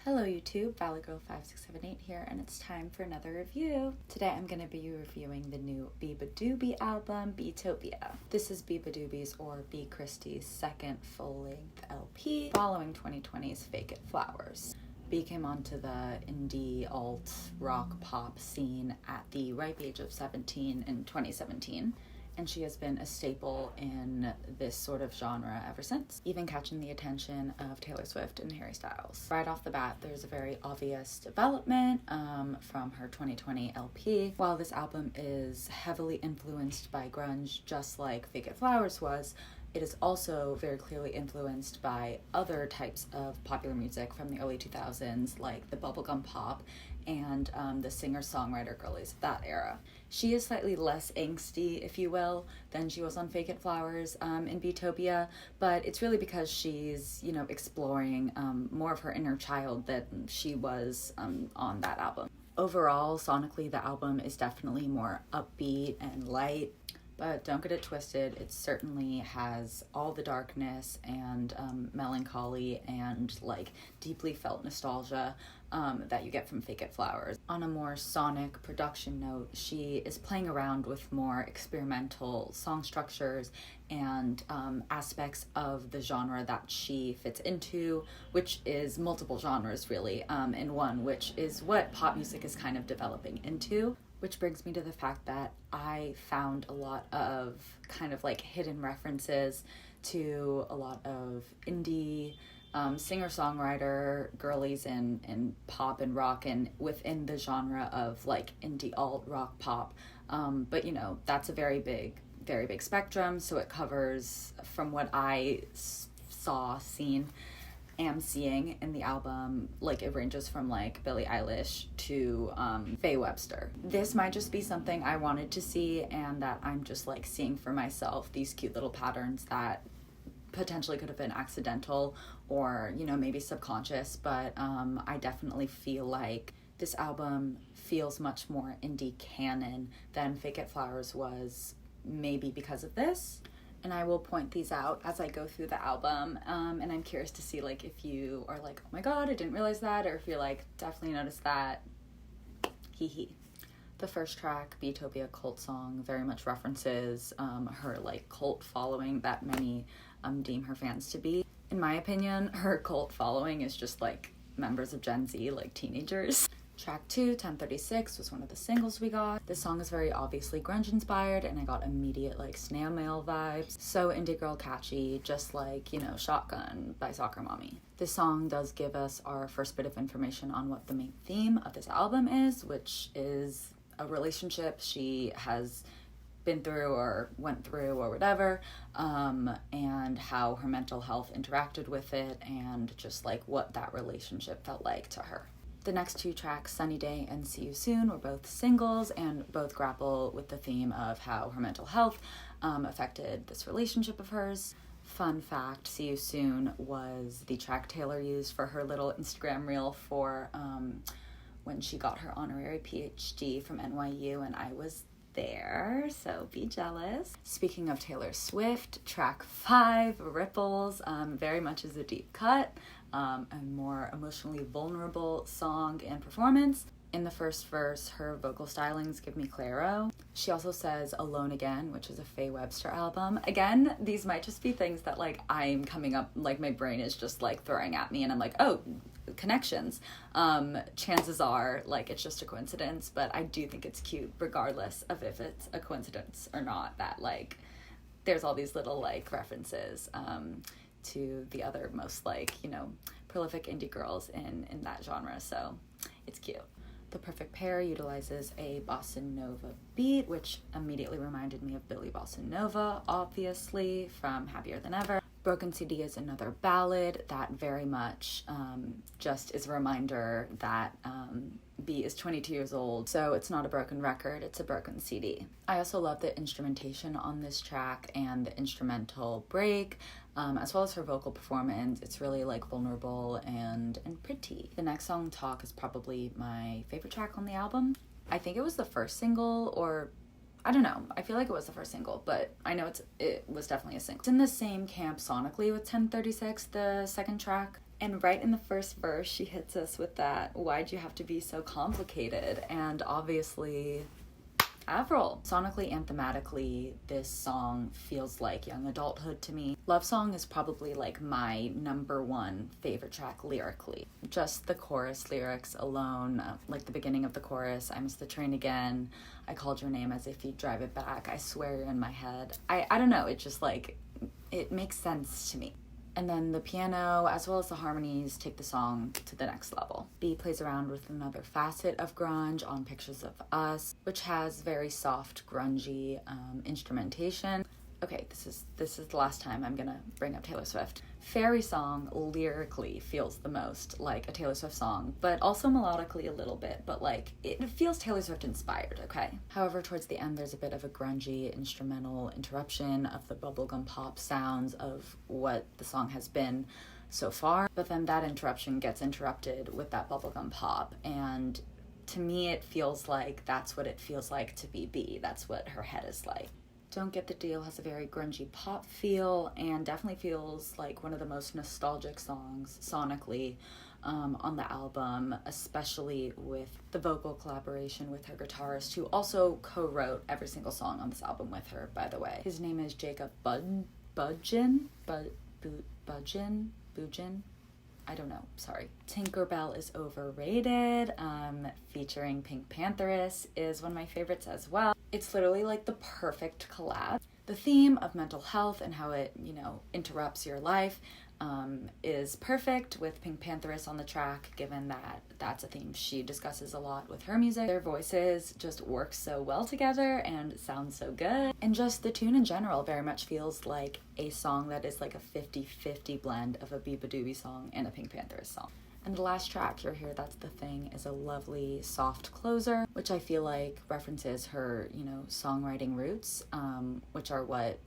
Hello YouTube, ValleyGirl5678 here, and it's time for another review. Today I'm going to be reviewing the new beabadoobee album, Beatopia. This is beabadoobee's or B. Christie's second full-length LP, following 2020's Fake It Flowers. B came onto the indie alt rock pop scene at the ripe age of 17 in 2017. And she has been a staple in this sort of genre ever since, even catching the attention of Taylor Swift and Harry Styles. Right off the bat, there's a very obvious development from her 2020 LP. While this album is heavily influenced by grunge, just like Fake It Flowers was, it is also very clearly influenced by other types of popular music from the early 2000s, like the bubblegum pop and the singer-songwriter girlies of that era. She is slightly less angsty, if you will, than she was on Fake It Flowers in Beatopia, but it's really because she's, exploring more of her inner child than she was on that album. Overall, sonically, the album is definitely more upbeat and light, but don't get it twisted, it certainly has all the darkness and melancholy and deeply felt nostalgia that you get from Fake It Flowers. On a more sonic production note, she is playing around with more experimental song structures and aspects of the genre that she fits into, which is multiple genres really, in one, which is what pop music is kind of developing into. Which brings me to the fact that I found a lot of kind of hidden references to a lot of indie singer-songwriter girlies in pop and rock and within the genre of indie alt rock pop. But that's a very big spectrum, so it covers, from what I am seeing in the album, it ranges from Billie Eilish to Faye Webster. This might just be something I wanted to see and that I'm just seeing for myself, these cute little patterns that potentially could have been accidental or maybe subconscious, but I definitely feel like this album feels much more indie canon than Fake It Flowers was, maybe because of this. And I will point these out as I go through the album, and I'm curious to see if you are oh my god, I didn't realize that, or if you're definitely noticed that, hee hee. The first track, Beatopia Cult Song, very much references her cult following that many deem her fans to be. In my opinion, her cult following is just members of Gen Z, teenagers. Track 2, 1036, was one of the singles we got. This song is very obviously grunge inspired, and I got immediate snail mail vibes. So indie girl catchy, just Shotgun by Soccer Mommy. This song does give us our first bit of information on what the main theme of this album is, which is a relationship she has been through or went through or whatever, and how her mental health interacted with it, and just what that relationship felt like to her. The next two tracks, Sunny Day and See You Soon, were both singles and both grapple with the theme of how her mental health affected this relationship of hers. Fun fact, See You Soon was the track Taylor used for her little Instagram reel for when she got her honorary PhD from NYU, and I was there, so be jealous. Speaking of Taylor Swift, track 5, Ripples, very much is a deep cut, a more emotionally vulnerable song and performance. In the first verse, her vocal stylings give me Clairo. She also says Alone Again, which is a Faye Webster album. Again, these might just be things that I'm coming up, my brain is just throwing at me, and I'm oh, connections. Chances are it's just a coincidence, but I do think it's cute regardless of if it's a coincidence or not, that there's all these little references to the other most prolific indie girls in that genre, so it's cute. The Perfect Pair utilizes a bossa nova beat, which immediately reminded me of Billy Bossa Nova, obviously, from Happier Than Ever. Broken CD is another ballad that very much just is a reminder that B is 22 years old, so it's not a broken record, it's a broken CD. I also love the instrumentation on this track and the instrumental break, as well as her vocal performance. It's really vulnerable and pretty. The next song, Talk, is probably my favorite track on the album. I think it was the first single, or I don't know, I feel like it was the first single, but I know it was definitely a single. It's in the same camp sonically with 1036, the second track, And right in the first verse, she hits us with that, why'd you have to be so complicated? And obviously, Avril. Sonically and thematically, this song feels like young adulthood to me. Love Song is probably like my #1 favorite track lyrically. Just the chorus lyrics alone, like the beginning of the chorus, I miss the train again, I called your name as if you'd drive it back, I swear you're in my head. I don't know, it just like, it makes sense to me. And then the piano, as well as the harmonies, take the song to the next level. B plays around with another facet of grunge on Pictures of Us, which has very soft, grungy instrumentation. Okay, this is the last time I'm gonna bring up Taylor Swift. Fairy Song lyrically feels the most like a Taylor Swift song, but also melodically a little bit, but like it feels Taylor Swift inspired, okay? However, towards the end there's a bit of a grungy instrumental interruption of the bubblegum pop sounds of what the song has been so far, but then that interruption gets interrupted with that bubblegum pop, and to me it feels like that's what it feels like to be B. That's what her head is like. Don't Get the Deal has a very grungy pop feel and definitely feels like one of the most nostalgic songs sonically on the album, especially with the vocal collaboration with her guitarist, who also co-wrote every single song on this album with her, by the way. His name is Jacob Budgen? I don't know, sorry. Tinkerbell is Overrated, featuring Pink Pantheress, is one of my favorites as well. It's literally like the perfect collab. The theme of mental health and how it, interrupts your life is perfect with Pink Pantheress on the track, given that that's a theme she discusses a lot with her music. Their voices just work so well together and sound so good. And just the tune in general very much feels like a song that is like a 50-50 blend of a beabadoobee song and a Pink Pantheress song. And the last track you'll hear, That's the Thing, is a lovely soft closer, which I feel like references her, songwriting roots, which are what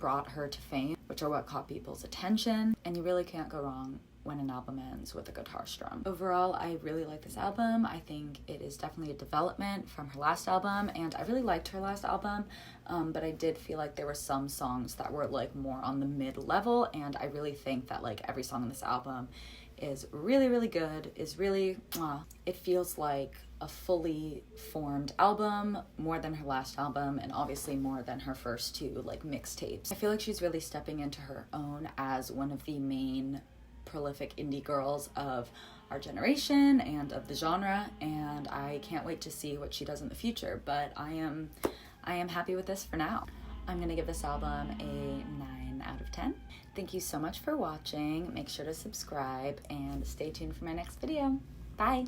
brought her to fame, which are what caught people's attention, and you really can't go wrong when an album ends with a guitar strum. Overall, I really like this album. I think it is definitely a development from her last album, and I really liked her last album, but I did feel like there were some songs that were like more on the mid-level, and I really think that like every song on this album is really, really good, is really, it feels like a fully formed album, more than her last album, and obviously more than her first two like mixtapes. I feel like she's really stepping into her own as one of the main prolific indie girls of our generation and of the genre, and I can't wait to see what she does in the future, but I am happy with this for now. I'm gonna give this album a 9 out of 10. Thank you so much for watching. Make sure to subscribe and stay tuned for my next video. Bye!